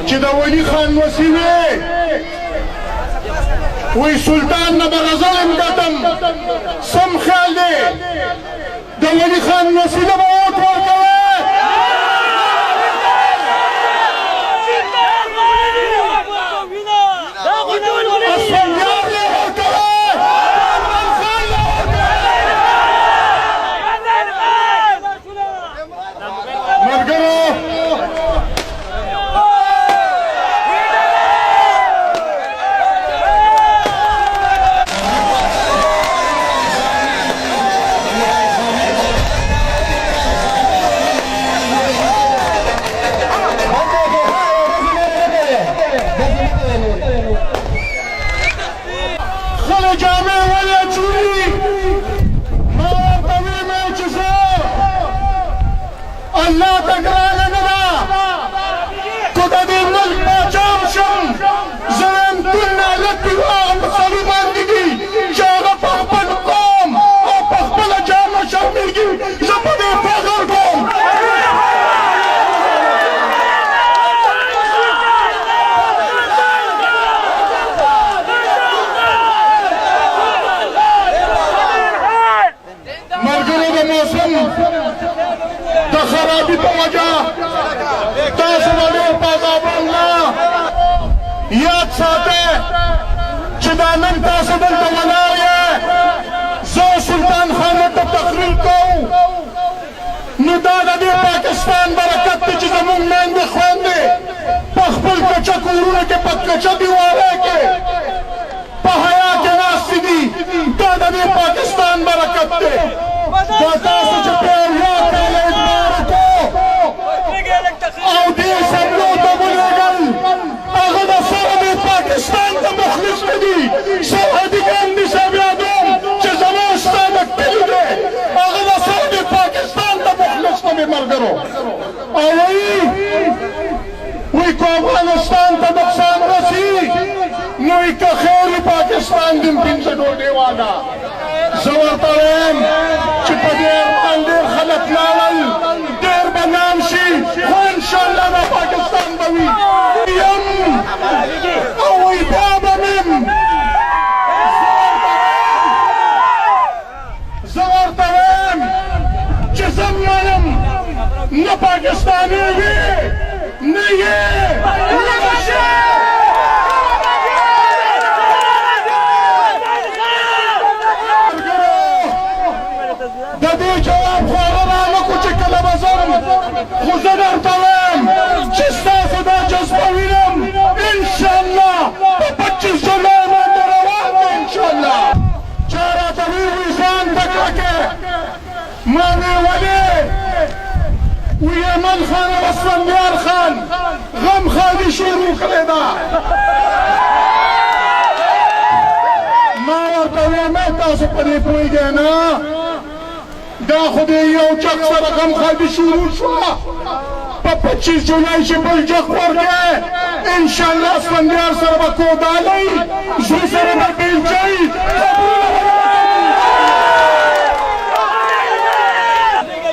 چې د ولي خان وسیلې وی سلطان نه به غزل ګټم سم خیال دی د ولي خان وسیله به ووټ ورکوئ الله تګرانه نه ده که د دې ملک پاچام شم زه یم ټول نالت په هغه مسلې باندې دي چې هغه په خپل قوم او په خپله جامه شرمېږي زه په دې فخر کوم ملګرو د موسم د خرابي په وجه تاسو به ډېر په عذابان نه یاد ساتئ چې دا نن تاسو دلته ولاړ یې زه سلطان خان ورته تقریر کوو نو دا د دې پاکستان برکت دی چې زموږ میندې خویندې په خپل کچه کورونو کې په کچه دیوالۍ کې په حیا کې ناستې دي دا د دې پاکستان برکت دی دا تاسو چې په اویا کاله ادبار وکړو او دې سملو ته ولېږل هغه د سره د پاکستان ته مخلص نه دي سرحدي ګاندي صاحب یادوم چې زما ستا د کلي دی هغه د سره د پاکستان ته مخلص نه دي ملګرو او وایي که افغانستان ته نقصان رسي نو وایي که خیر پاکستان دې پنځه ډوډۍ واده زه ورته وایم چې په دې ارمان ډېر خلک لاړل ډېر به نام شي خو انشاءالله دا پاکستان به وي یم او وایي بیا به میم زه ورته وایم چې زه منم نه پاکستاني وي نه یې نه به شي د دې جواب خو هغه رانکړو چې کله به ځم خو زه درته وایم چې ستاسو دا جذبه وینم انشاءالله په 25 جولای باندې روان دی انشاءالله چا راته ویل ځان تکړه کې ما وی ولې وی ایمن خان او اسفندیار خان غم خالي شروع کړې ده ما ورته ویم تاسو په دې پوهېږئ نه دا خو د یو جګ سره غمخواري شروع شوه په 25 جولای چې بل جګ ورکړی انشاءالله اسفندیار سره به کودالۍ زوی سره به بیلچۍ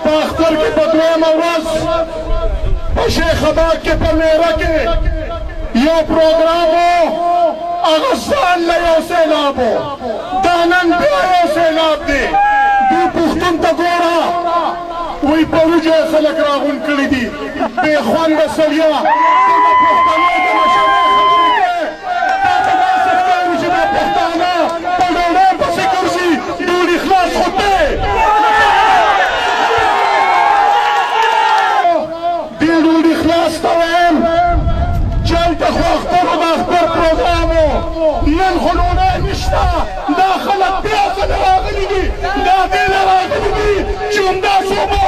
په اختر کې په دویمه ورځ په شیخ اباد کې په میره کې یو پروګرام و هغه ځان له یو سیلاب و دا نن بیا یو سیلاب دی دوی پښتون ته ګوره وایي په وجه خلک راغونډ کړي دي بې خونده سړیه ته د پښتنو د مشرۍ خبرې کوې تا ته داسې ښکاري چې دا پښتانه په ډوډۍ پسې ګرځي ډوډۍ خلاص خو دی دې ډوډۍ خلاص ته وایم چې هلته خو اختر د اختر پروګرام و نن خو ډوډۍ نشته دا خلک بیا ځنې راغلي دي دا دې نه راغلي دي چې همدا صوبه